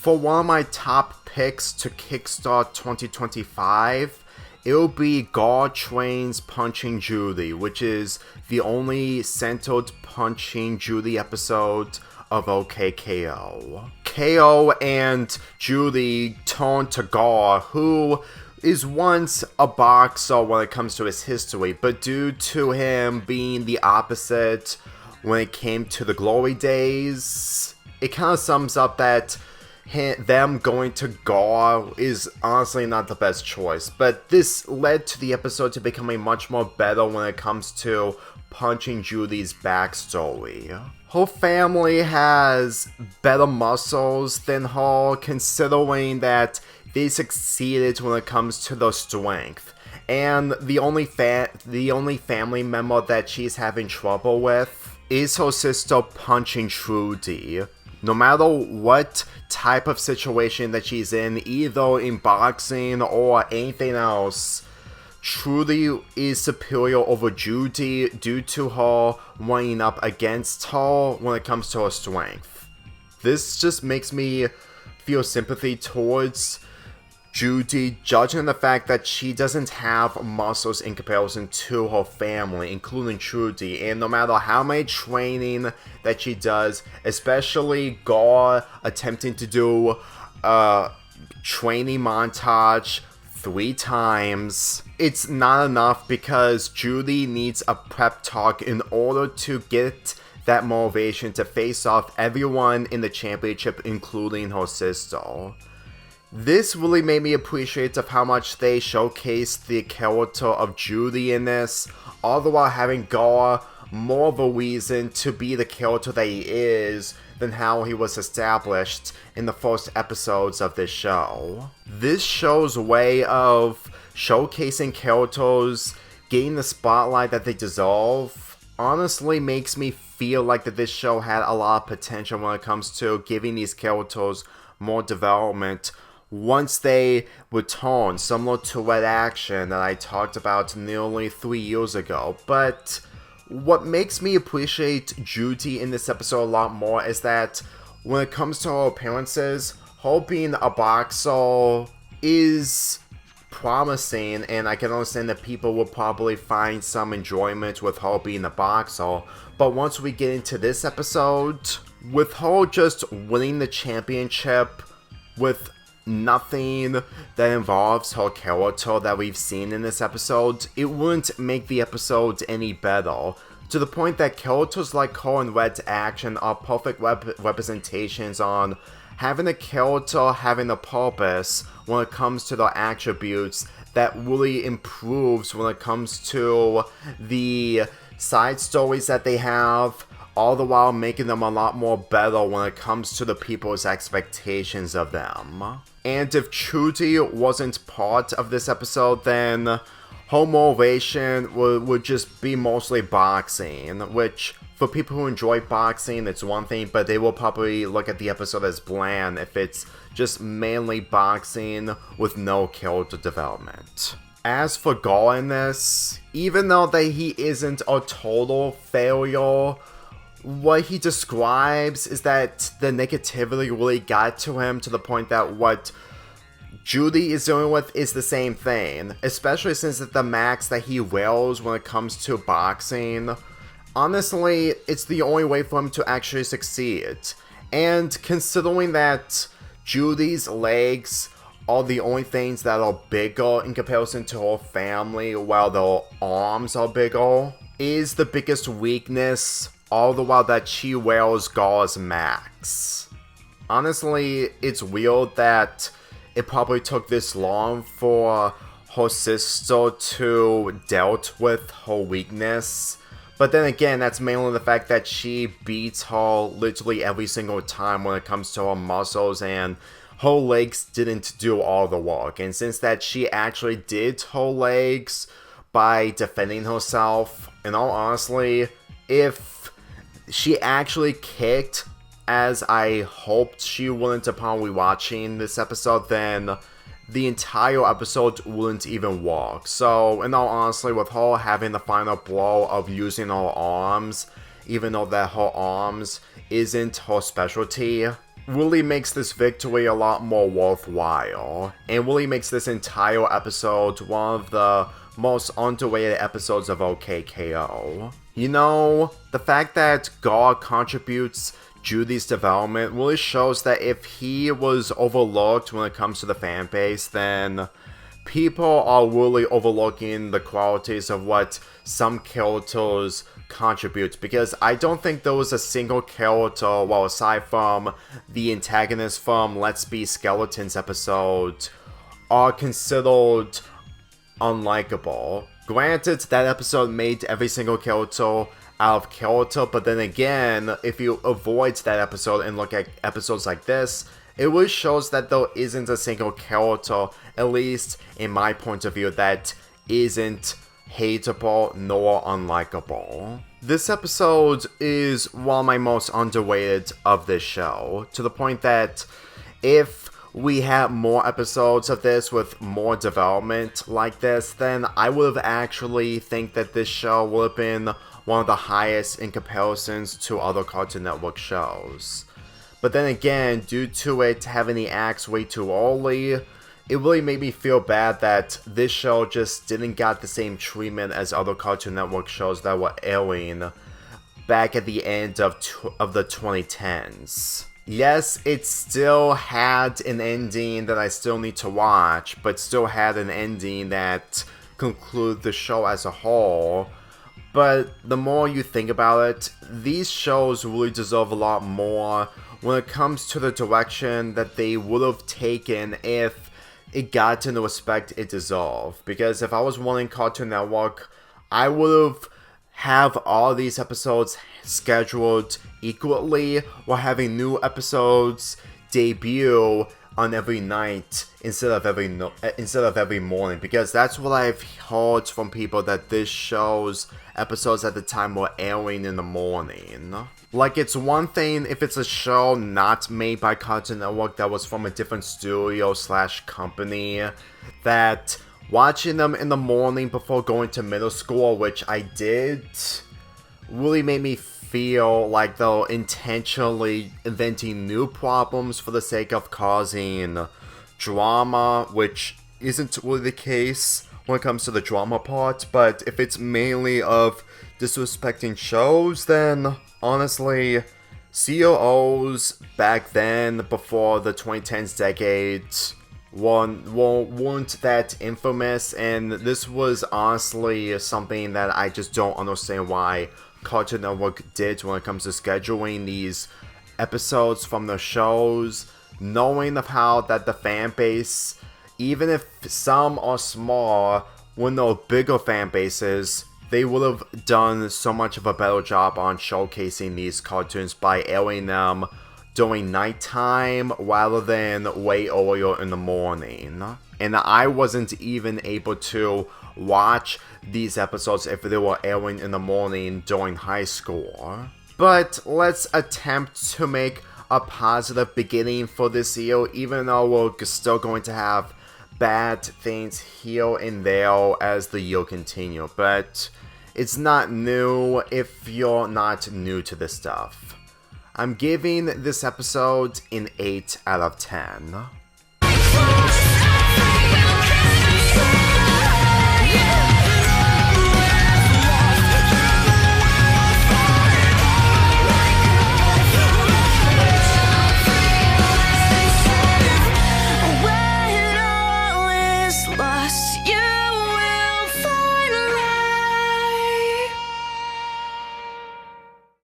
For one of my top picks to kickstart 2025, it'll be God Train's Punching Judy, which is the only centered Punching Judy episode of OKKO. KO and Judy turn to Gar, who is once a boxer when it comes to his history, but due to him being the opposite when it came to the glory days, it kind of sums up that them going to Gar is honestly not the best choice. But this led to the episode to becoming much more better when it comes to Punching Judy's backstory. Her family has better muscles than her, considering that they succeeded when it comes to their strength. And the only family member that she's having trouble with is her sister Punching Trudy. No matter what type of situation that she's in, either in boxing or anything else, Trudy is superior over Judy due to her running up against her when it comes to her strength. This just makes me feel sympathy towards Judy, judging the fact that she doesn't have muscles in comparison to her family, including Trudy, and no matter how much training that she does, especially Gar attempting to do a training montage 3 times, it's not enough because Judy needs a prep talk in order to get that motivation to face off everyone in the championship, including her sister. This really made me appreciate of how much they showcased the character of Judy in this, all the while having Gar more of a reason to be the character that he is than how he was established in the first episodes of this show. This show's way of showcasing characters, getting the spotlight that they deserve, honestly makes me feel like that this show had a lot of potential when it comes to giving these characters more development once they return, similar to Red Action that I talked about nearly 3 years ago. But what makes me appreciate Judy in this episode a lot more is that when it comes to her appearances, her being a boxer is promising, and I can understand that people will probably find some enjoyment with her being a boxer. But once we get into this episode, with her just winning the championship with nothing that involves her character that we've seen in this episode, it wouldn't make the episode any better. To the point that characters like her in Red Action are perfect representations on having a character having a purpose when it comes to their attributes that really improves when it comes to the side stories that they have, all the while making them a lot more better when it comes to the people's expectations of them. And if Judy wasn't part of this episode, then her motivation would just be mostly boxing, which for people who enjoy boxing, it's one thing, but they will probably look at the episode as bland if it's just mainly boxing with no character development. As for Gar in this, even though that he isn't a total failure, what he describes is that the negativity really got to him to the point that what Judy is dealing with is the same thing, especially since the max that he wears when it comes to boxing. Honestly, it's the only way for him to actually succeed. And considering that Judy's legs are the only things that are bigger in comparison to her family, while their arms are bigger, is the biggest weakness, all the while that she wears Gar's max. Honestly, it's weird that it probably took this long for her sister to dealt with her weakness. But then again, that's mainly the fact that she beats her literally every single time when it comes to her muscles, and her legs didn't do all the work. And since that she actually did her legs by defending herself, in all honesty, if she actually kicked as I hoped she wouldn't upon rewatching this episode, then the entire episode wouldn't even work. So, in all honesty, with her having the final blow of using her arms, even though that her arms isn't her specialty, really makes this victory a lot more worthwhile, and really makes this entire episode one of the most underrated episodes of OKKO. You know, the fact that God contributes Judy's development really shows that if he was overlooked when it comes to the fan base, then people are really overlooking the qualities of what some characters contribute, because I don't think there was a single character, well, aside from the antagonist from Let's Be Skeletons episode, are considered unlikable. Granted, that episode made every single character out of character, but then again, if you avoid that episode and look at episodes like this, it really shows that there isn't a single character, at least in my point of view, that isn't hateable nor unlikable. This episode is one of my most underrated of this show, to the point that if we had more episodes of this with more development like this, then I would have actually think that this show would have been one of the highest in comparisons to other Cartoon Network shows. But then again, due to it having the acts way too early, it really made me feel bad that this show just didn't get the same treatment as other Cartoon Network shows that were airing back at the end of the 2010s. Yes, it still had an ending that I still need to watch, but still had an ending that concluded the show as a whole. But the more you think about it, these shows really deserve a lot more when it comes to the direction that they would have taken if it got in the respect it deserved. Because if I was running Cartoon Network, I would have all these episodes scheduled equally, while having new episodes debut on every night instead of every morning, because that's what I've heard from people, that this show's episodes at the time were airing in the morning. Like, it's one thing if it's a show not made by Cartoon Network that was from a different studio / company, that watching them in the morning before going to middle school, which I did, really made me feel like they're intentionally inventing new problems for the sake of causing drama, which isn't really the case when it comes to the drama part. But if it's mainly of disrespecting shows, then honestly, COOs back then, before the 2010s decade, weren't that infamous, and this was honestly something that I just don't understand why Cartoon Network did when it comes to scheduling these episodes from the shows, knowing of how that the fan base, even if some are small, when they're bigger fan bases, they would have done so much of a better job on showcasing these cartoons by airing them during nighttime rather than way earlier in the morning. And I wasn't even able to watch these episodes if they were airing in the morning during high school. But let's attempt to make a positive beginning for this year, even though we're still going to have bad things here and there as the year continues. But it's not new if you're not new to this stuff. I'm giving this episode an 8 out of 10.